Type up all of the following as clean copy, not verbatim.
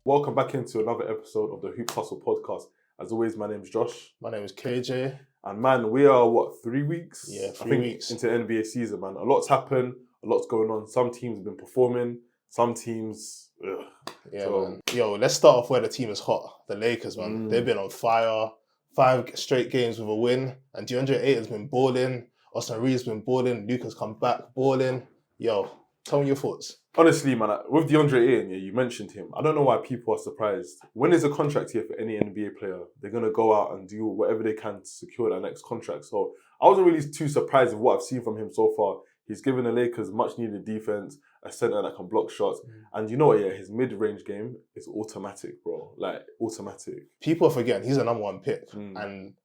Welcome back into another episode of the Hoop Hustle podcast. As always, my name is Josh. My name is KJ. And man, we are, 3 weeks? Yeah, I think weeks. into the NBA season, man. A lot's happened, a lot's going on. Some teams have been performing, some teams... Ugh. Yeah, man. Yo, let's start off where the team is hot. The Lakers, man. They've been on fire. 5 straight games with a win. And DeAndre Ayton's been balling. Austin Reaves been balling. Luka's come back balling. Yo, tell me your thoughts. Honestly, man, with DeAndre Ayton, you mentioned him. I don't know why people are surprised. When there's a contract here for any NBA player, they're going to go out and do whatever they can to secure that next contract. So I wasn't really too surprised with what I've seen from him so far. He's given the Lakers much needed defense, a center that can block shots. And you know what, his mid-range game is automatic, bro. Like, automatic. People are forgetting he's a number 1 pick. And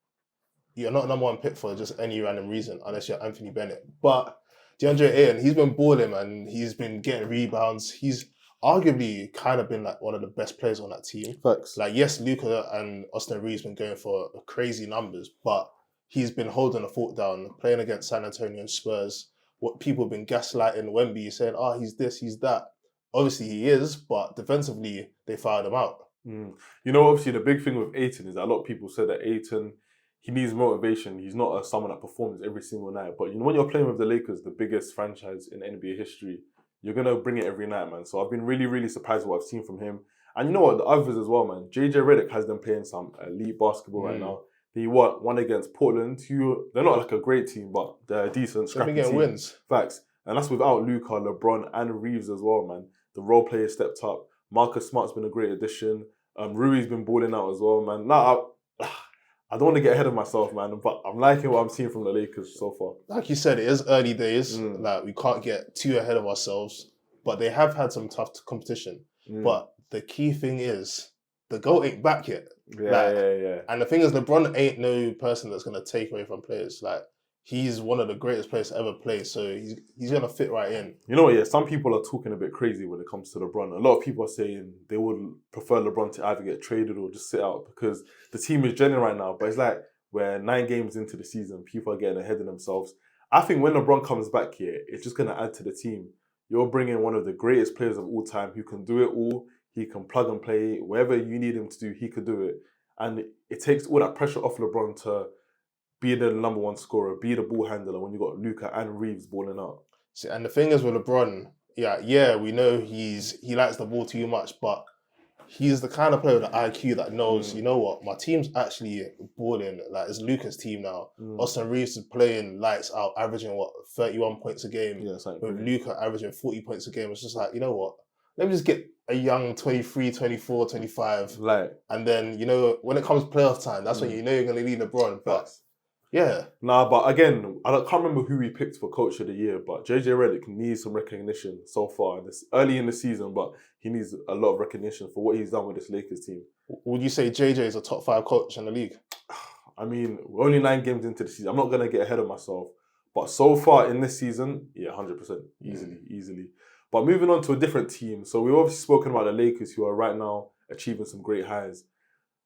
you're not a number 1 pick for just any random reason, unless you're Anthony Bennett. But DeAndre Ayton, he's been balling, man. He's been getting rebounds. He's arguably kind of been like one of the best players on that team. Facts. Like, yes, Luka and Austin Reaves been going for crazy numbers, but he's been holding the fort down, playing against San Antonio Spurs. What people have been gaslighting Wemby, saying, he's this, he's that. Obviously he is, but defensively, they fired him out. You know, obviously the big thing with Ayton is that a lot of people said that Ayton, he needs motivation. He's not someone that performs every single night. But you know, when you're playing with the Lakers, the biggest franchise in NBA history, you're going to bring it every night, man. So I've been really, really surprised with what I've seen from him. And you know what, the others as well, man. JJ Redick has them playing some elite basketball right now. He won against Portland, who, they're not like a great team, but they're a decent, scrappy They've been team. getting wins. Facts. And that's without Luka, LeBron, and Reaves as well, man. The role players stepped up. Marcus Smart's been a great addition. Rui's been balling out as well, man. I don't want to get ahead of myself, man, but I'm liking what I'm seeing from the Lakers so far. Like you said, it is early days. Like, we can't get too ahead of ourselves. But they have had some tough competition. But the key thing is, the GOAT ain't back yet. Yeah. And the thing is, LeBron ain't no person that's going to take away from players. Like, he's one of the greatest players to ever play, so he's going to fit right in. You know what, some people are talking a bit crazy when it comes to LeBron. A lot of people are saying they would prefer LeBron to either get traded or just sit out because the team is gelling right now. But it's like we're 9 games into the season, people are getting ahead of themselves. I think when LeBron comes back here, it's just going to add to the team. You're bringing one of the greatest players of all time who can do it all. He can plug and play. Whatever you need him to do, he could do it. And it takes all that pressure off LeBron to be the number 1 scorer, be the ball handler when you got Luka and Reaves balling out. See, and the thing is with LeBron, we know he likes the ball too much, but he's the kind of player with the IQ that knows, you know what, my team's actually balling. Like, it's Luka's team now. Austin Reaves is playing lights out, averaging 31 points a game. Yeah, it's like with Luka averaging 40 points a game. It's just like, you know what, let me just get a young 23, 24, 25. And then, you know, when it comes playoff time, that's when you know you're going to lead LeBron. But yeah. Nah, but again, I can't remember who we picked for Coach of the Year, but JJ Redick needs some recognition so far. This early in the season, but he needs a lot of recognition for what he's done with this Lakers team. Would you say JJ is a top 5 coach in the league? I mean, we're only 9 games into the season. I'm not going to get ahead of myself. But so far in this season, 100%. Easily. But moving on to a different team. So we've obviously spoken about the Lakers who are right now achieving some great highs.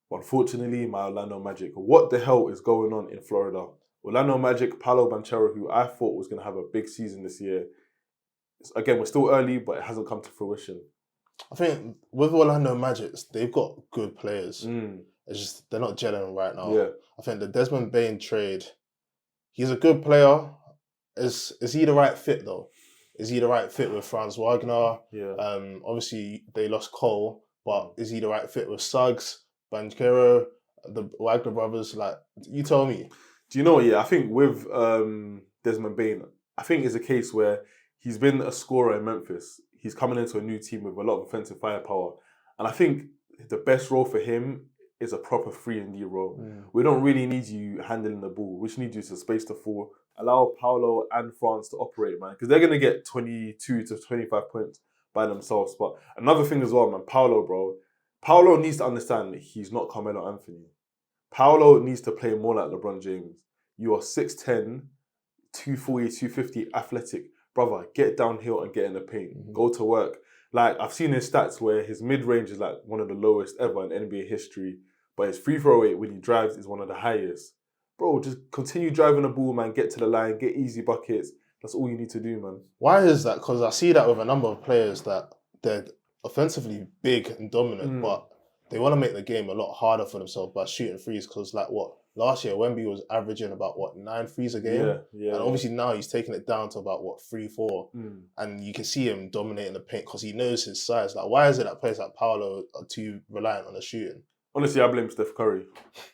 But unfortunately, my Orlando Magic. What the hell is going on in Florida? Orlando Magic, Paolo Banchero, who I thought was going to have a big season this year. Again, we're still early, but it hasn't come to fruition. I think with Orlando Magic, they've got good players. It's just they're not gelling right now. Yeah. I think the Desmond Bane trade, he's a good player. Is he the right fit, though? Is he the right fit with Franz Wagner? Yeah. Obviously, they lost Cole, but is he the right fit with Suggs, Banchero, the Wagner brothers? Like, you tell me. Do you know what? I think with Desmond Bane, I think it's a case where he's been a scorer in Memphis. He's coming into a new team with a lot of offensive firepower. And I think the best role for him is a proper 3-and-D role. We don't really need you handling the ball. We just need you to space the floor, allow Paolo and France to operate, man. Because they're going to get 22 to 25 points by themselves. But another thing as well, man, Paolo needs to understand that he's not Carmelo Anthony. Paolo needs to play more like LeBron James. You are 6'10", 240, 250, athletic. Brother, get downhill and get in the paint. Go to work. Like, I've seen his stats where his mid-range is like one of the lowest ever in NBA history, but his free throw rate when he drives is one of the highest. Bro, just continue driving the ball, man. Get to the line, get easy buckets. That's all you need to do, man. Why is that? Because I see that with a number of players that they're offensively big and dominant, but they want to make the game a lot harder for themselves by shooting threes. Because last year Wemby was averaging about 9 threes a game, and obviously now he's taking it down to about 3, 4, and you can see him dominating the paint because he knows his size. Like, why is it that players like Paolo are too reliant on the shooting? Honestly, I blame Steph Curry.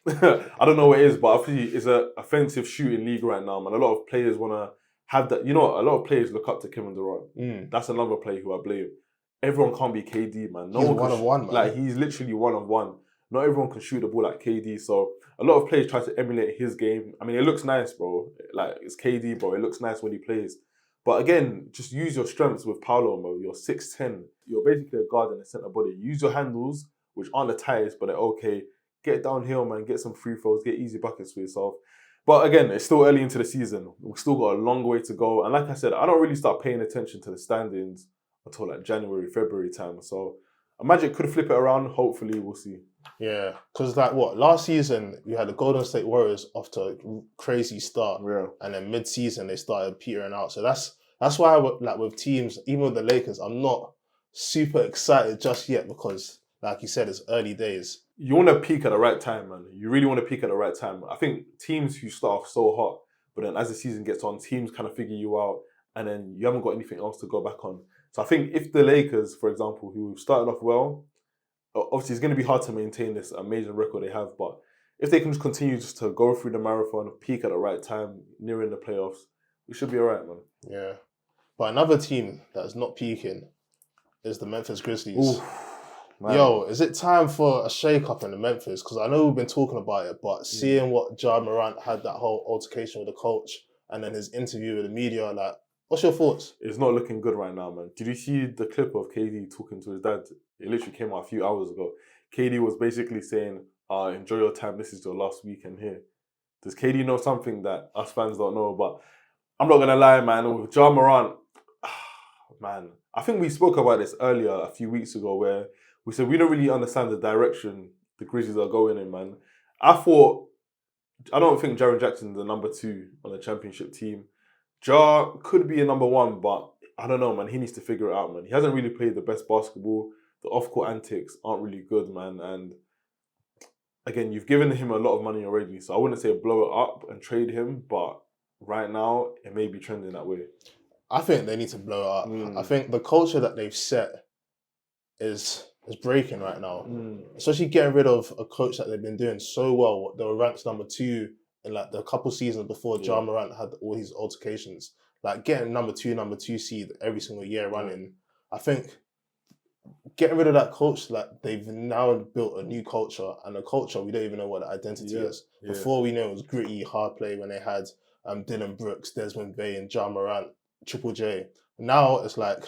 I don't know what it is, but I think it's an offensive shooting league right now, man. A lot of players want to have that. You know, a lot of players look up to Kevin Durant. That's another player who I blame. Everyone can't be KD, man. He's one of one, man. Like, he's literally one of one. Not everyone can shoot the ball like KD, so a lot of players try to emulate his game. I mean, it looks nice, bro. Like, it's KD, bro. It looks nice when he plays. But again, just use your strengths with Paolo, bro. You're 6'10". You're basically a guard and a centre body. Use your handles, which aren't the tightest, but they're okay. Get downhill, man. Get some free throws. Get easy buckets for yourself. But again, it's still early into the season. We've still got a long way to go. And like I said, I don't really start paying attention to the standings until like January, February time. So Magic could flip it around. Hopefully, we'll see. Yeah, because last season we had the Golden State Warriors off to a crazy start, and then mid-season they started petering out. So that's why with teams, even with the Lakers, I'm not super excited just yet because, like you said, it's early days. You want to peak at the right time, man. You really want to peak at the right time. I think teams who start off so hot, but then as the season gets on, teams kind of figure you out, and then you haven't got anything else to go back on. So I think if the Lakers, for example, who started off well, obviously it's going to be hard to maintain this amazing record they have, but if they can just continue just to go through the marathon, peak at the right time, nearing the playoffs, we should be all right, man. Yeah. But another team that's not peaking is the Memphis Grizzlies. Ooh, man. Yo, is it time for a shake-up in the Memphis? Because I know we've been talking about it, but seeing what Ja Morant had that whole altercation with the coach and then his interview with the media, like, what's your thoughts? It's not looking good right now, man. Did you see the clip of KD talking to his dad? It literally came out a few hours ago. KD was basically saying, enjoy your time. This is your last weekend here. Does KD know something that us fans don't know? But I'm not going to lie, man. With Ja Morant, man, I think we spoke about this earlier a few weeks ago where we said we don't really understand the direction the Grizzlies are going in, man. I don't think Jaren Jackson's the number 2 on the championship team. Ja could be a number 1, but I don't know, man. He needs to figure it out, man. He hasn't really played the best basketball. The off-court antics aren't really good, man. And again, you've given him a lot of money already, so I wouldn't say blow it up and trade him, but right now, it may be trending that way. I think they need to blow it up. I think the culture that they've set is breaking right now. Especially getting rid of a coach that they've been doing so well. They were ranked number 2 in like the couple seasons before Ja Morant had all his altercations. Like getting number 2 seed every single year running. I think getting rid of that coach, like they've now built a new culture, and the culture we don't even know what the identity is. Before we knew it was gritty, hard play when they had Dylan Brooks, Desmond Bain, and Ja Morant, Triple J. Now it's like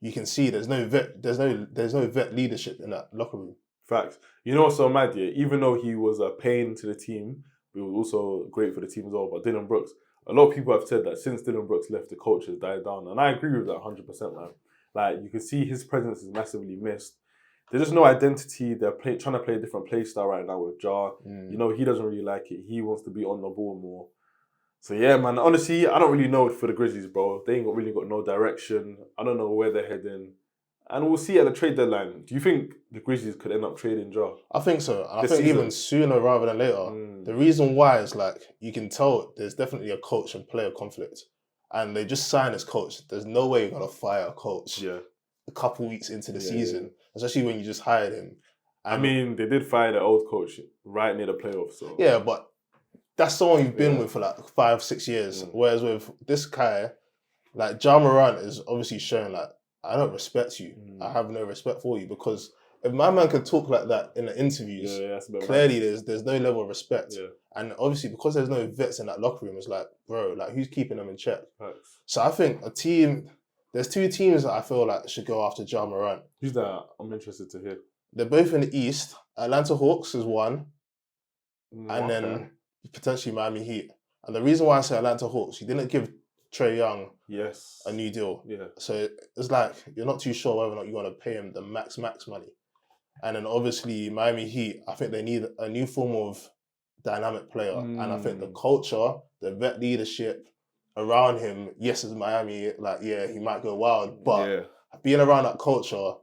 you can see there's no vet leadership in that locker room. Facts. You know what's so mad, yeah? Even though he was a pain to the team, he was also great for the team as well. But Dylan Brooks, a lot of people have said that since Dylan Brooks left, the culture has died down, and I agree with that 100%, man. Like, you can see his presence is massively missed. There's just no identity. They're trying to play a different play style right now with Ja. You know, he doesn't really like it. He wants to be on the ball more. So, yeah, man, honestly, I don't really know for the Grizzlies, bro. They ain't really got no direction. I don't know where they're heading. And we'll see at the trade deadline. Do you think the Grizzlies could end up trading Ja? I think so. And I think even sooner rather than later. The reason why is, like, you can tell there's definitely a coach and player conflict. And they just signed his coach. There's no way you're going to fire a coach a couple weeks into the season, especially when you just hired him. And I mean, they did fire the old coach right near the playoffs. So yeah, but that's someone you've been with for like 5-6 years. Whereas with this guy, like Ja Morant is obviously showing like, I don't respect you. I have no respect for you, because if my man can talk like that in the interviews, clearly there's no level of respect. And obviously because there's no vets in that locker room, it's like, bro, like who's keeping them in check? So I think there's 2 teams that I feel like should go after Ja Morant. Who's that? I'm interested to hear. They're both in the East. Atlanta Hawks is one. And then potentially Miami Heat. And the reason why I say Atlanta Hawks, you didn't give Trae Young a new deal. So it's like you're not too sure whether or not you want to pay him the max money. And then obviously Miami Heat, I think they need a new form of dynamic player. And I think the culture, the vet leadership around him, yes, it's Miami, like, yeah, he might go wild, but being around that culture,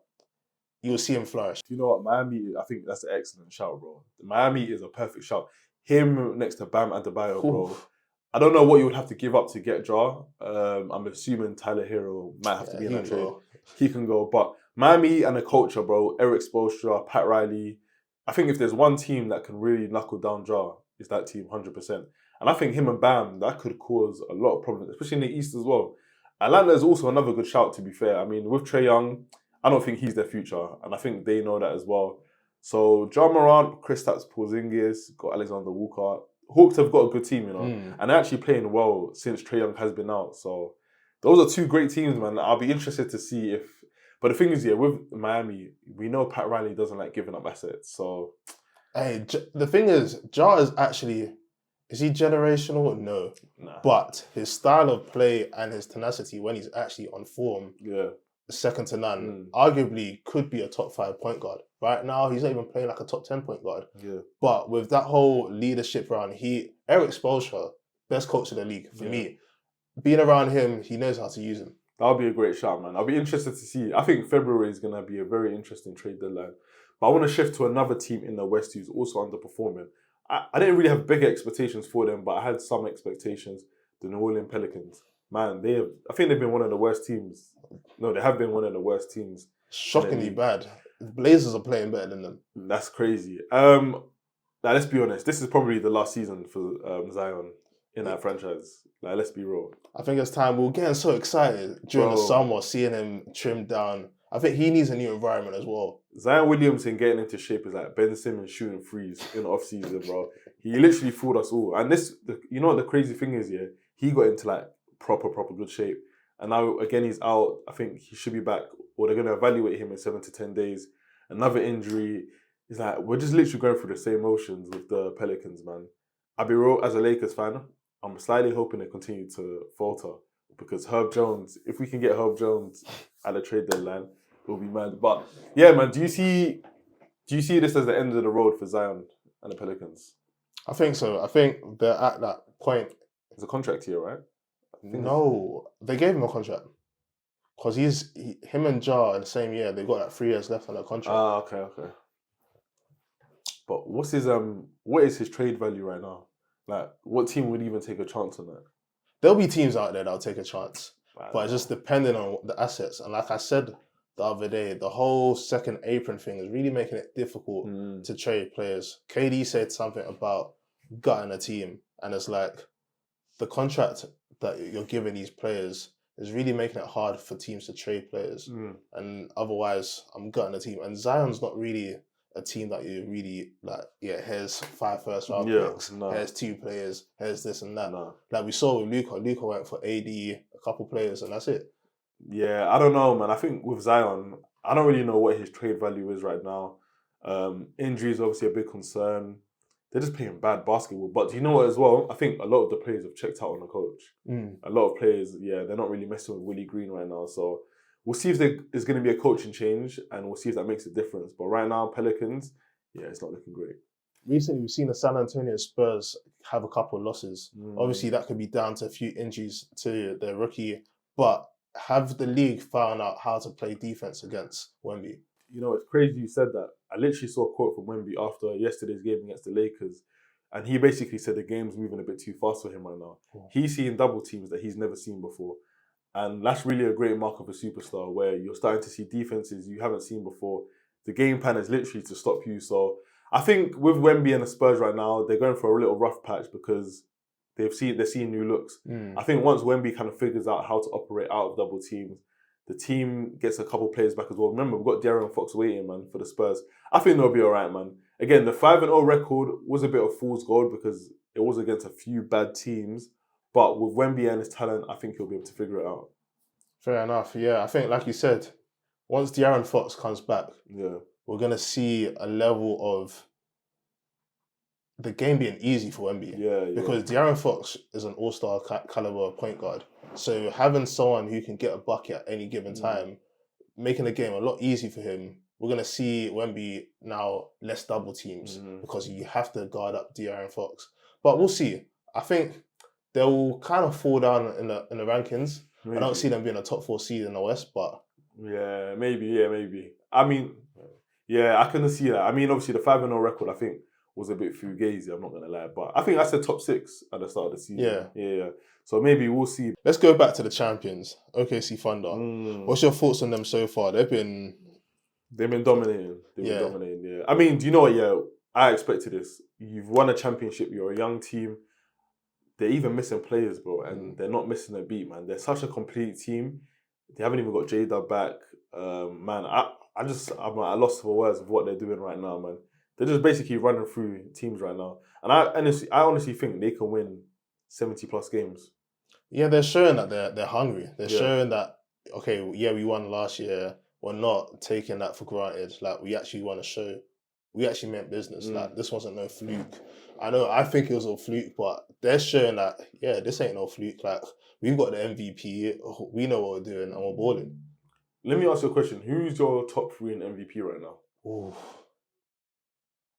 you'll see him flourish. You know what, Miami, I think that's an excellent shout, bro. Miami is a perfect shout. Him next to Bam Adebayo, bro. Oof. I don't know what you would have to give up to get Ja. I'm assuming Tyler Hero might have to be in that trade. He can go. But Miami and the culture, bro, Eric Spoelstra, Pat Riley, I think if there's one team that can really knuckle down Ja, it's that team, 100%. And I think him and Bam, that could cause a lot of problems, especially in the East as well. Atlanta is also another good shout, to be fair. I mean, with Trae Young, I don't think he's their future. And I think they know that as well. So, Ja Morant, Kristaps Porzingis, got Alexander Walker. Hawks have got a good team, you know. And they're actually playing well since Trae Young has been out. So, those are two great teams, man. I'll be interested to see if... But the thing is, yeah, with Miami, we know Pat Riley doesn't like giving up assets. So... Hey, the thing is, Ja is actually... Is he generational? No. Nah. But his style of play and his tenacity when he's actually on form, second to none, arguably could be a top 5 point guard. Right now, he's not even playing like a top 10 point guard. Yeah. But with that whole leadership around, Eric Spoelstra, best coach in the league for me. Being around him, he knows how to use him. That'll be a great shot, man. I'll be interested to see. I think February is going to be a very interesting trade deadline. But I want to shift to another team in the West who's also underperforming. I didn't really have big expectations for them, but I had some expectations. The New Orleans Pelicans. Man, I think they've been one of the worst teams. No, they have been one of the worst teams. Shockingly bad. The Blazers are playing better than them. That's crazy. Now, let's be honest. This is probably the last season for Zion in that franchise. Like, let's be real. I think it's time. We were getting so excited during the summer, seeing him trimmed down. I think he needs a new environment as well. Zion Williamson getting into shape is like Ben Simmons shooting threes in the off-season, bro. He literally fooled us all. And you know what the crazy thing is, yeah? He got into like proper good shape. And now, again, he's out. I think he should be back, or they're going to evaluate him in 7 to 10 days. Another injury. It's like, we're just literally going through the same motions with the Pelicans, man. I'll be real, as a Lakers fan, I'm slightly hoping they continue to falter. Because Herb Jones, if we can get Herb Jones at the trade deadline, we'll be mad. But yeah, man, do you see this as the end of the road for Zion and the Pelicans? I think so. I think they're at that point. It's a contract here, right? No, they gave him a contract. Because him and Ja in the same year, they've got like 3 years left on that contract. Okay. But what is his trade value right now? Like, what team would even take a chance on that? There'll be teams out there that'll take a chance. But it's just depending on the assets. And like I said the other day, the whole second apron thing is really making it difficult to trade players. KD said something about gutting a team. And it's like, the contract that you're giving these players is really making it hard for teams to trade players. And otherwise, I'm gutting a team. And Zion's not really a team that you really like, here's 5 first-round picks, here's 2 players, here's this and that. Like we saw with Luka. Luka went for AD, a couple players, and that's it. Yeah, I don't know, man. I think with Zion, I don't really know what his trade value is right now. Injury is obviously a big concern. They're just playing bad basketball. But do you know what as well? I think a lot of the players have checked out on the coach. A lot of players, they're not really messing with Willie Green right now. So we'll see if there's going to be a coaching change, and we'll see if that makes a difference. But right now, Pelicans, it's not looking great. Recently, we've seen the San Antonio Spurs have a couple of losses. Obviously, that could be down to a few injuries to their rookie. But have the league found out how to play defense against Wemby? You know, it's crazy you said that. I literally saw a quote from Wemby after yesterday's game against the Lakers. And he basically said the game's moving a bit too fast for him right now. He's seeing double teams that he's never seen before. And that's really a great mark of a superstar, where you're starting to see defenses you haven't seen before. The game plan is literally to stop you. So I think with Wemby and the Spurs right now, they're going for a little rough patch because they're seeing new looks. I think once Wemby kind of figures out how to operate out of double teams, the team gets a couple players back as well. Remember, we've got De'Aaron Fox waiting, man, for the Spurs. I think they'll be all right, man. Again, the 5-0 record was a bit of fool's gold because it was against a few bad teams. But with Wemby and his talent, I think he'll be able to figure it out. Fair enough. Yeah, I think, like you said, once De'Aaron Fox comes back, we're going to see a level of the game being easy for Wemby. Because De'Aaron Fox is an all-star caliber point guard. So having someone who can get a bucket at any given time, making the game a lot easier for him. We're going to see Wemby now less double teams because you have to guard up De'Aaron Fox. But we'll see. I think they'll kind of fall down in the rankings. Maybe. I don't see them being a top 4 seed in the West, but... Yeah, maybe. I mean, Yeah, I can see that. I mean, obviously, the 5-0 record, I think, was a bit fugazi, I'm not going to lie. But I think I said top 6 at the start of the season. Yeah. So maybe we'll see. Let's go back to the champions, OKC Thunder. Mm. What's your thoughts on them so far? They've been dominating. They've been dominating, yeah. I mean, do you know what? Yeah, I expected this. You've won a championship. You're a young team. They're even missing players, bro. And they're not missing a beat, man. They're such a complete team. They haven't even got Jada back. Man, I'm at a loss for words of what they're doing right now, man. They're just basically running through teams right now. And I honestly think they can win 70 plus games. Yeah, they're showing that they're hungry. They're showing that, okay, yeah, we won last year. We're not taking that for granted. Like, we actually want to show, we actually meant business. Like, this wasn't no fluke. I think it was a fluke, but they're showing that, yeah, this ain't no fluke. Like, we've got the MVP. We know what we're doing and we're balling. Let me ask you a question. Who's your top 3 in MVP right now? Ooh.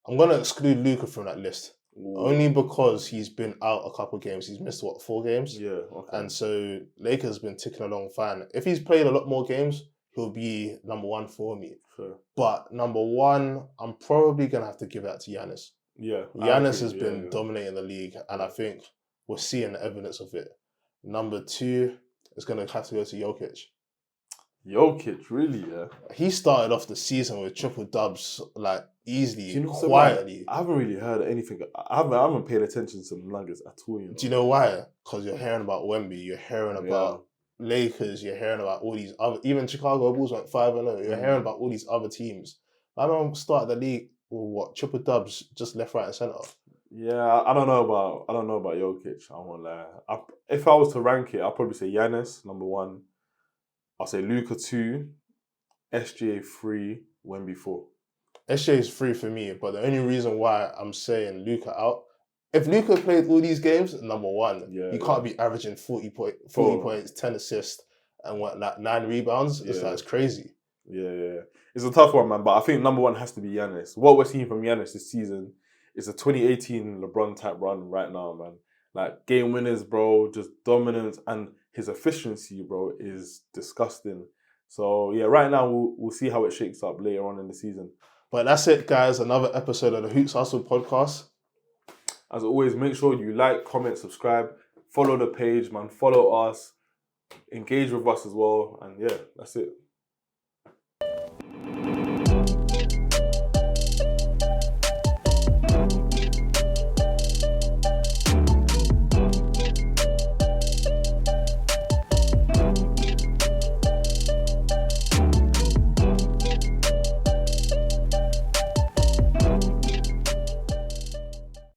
I'm going to exclude Luka from that list. Ooh. Only because he's been out a couple of games. He's missed, 4 games? Yeah, okay. And so Lakers been ticking along fine. If he's played a lot more games, he'll be number 1 for me. Sure. But number 1, I'm probably going to have to give that to Giannis. Yeah. Giannis has been dominating the league, and I think we're seeing the evidence of it. Number 2 is going to have to go to Jokic. Jokic, really, yeah? He started off the season with triple dubs, like, easily, quietly. I haven't really heard anything. I haven't paid attention to the Nuggets at all. You know? Do you know why? Because you're hearing about Wemby, you're hearing about Lakers, you're hearing about all these other... Even Chicago Bulls went 5-0. You're hearing about all these other teams. I remember started the league with triple dubs, just left, right, and centre. Yeah, I don't know about Jokic. I won't lie. If I was to rank it, I'd probably say Giannis number 1. I'll say Luka 2, SGA 3, Wemby 4. SGA is 3 for me, but the only reason why I'm saying Luka out, if Luka played all these games, number 1, you can't be averaging 40 points, 10 assists, and 9 rebounds. It's crazy. Yeah. It's a tough one, man, but I think number 1 has to be Giannis. What we're seeing from Giannis this season is a 2018 LeBron type run right now, man. Like, game winners, bro, just dominance, and his efficiency, bro, is disgusting. So, yeah, right now, we'll see how it shakes up later on in the season. But that's it, guys. Another episode of the Hoops Hustle podcast. As always, make sure you like, comment, subscribe, follow the page, man. Follow us, engage with us as well. And, yeah, that's it.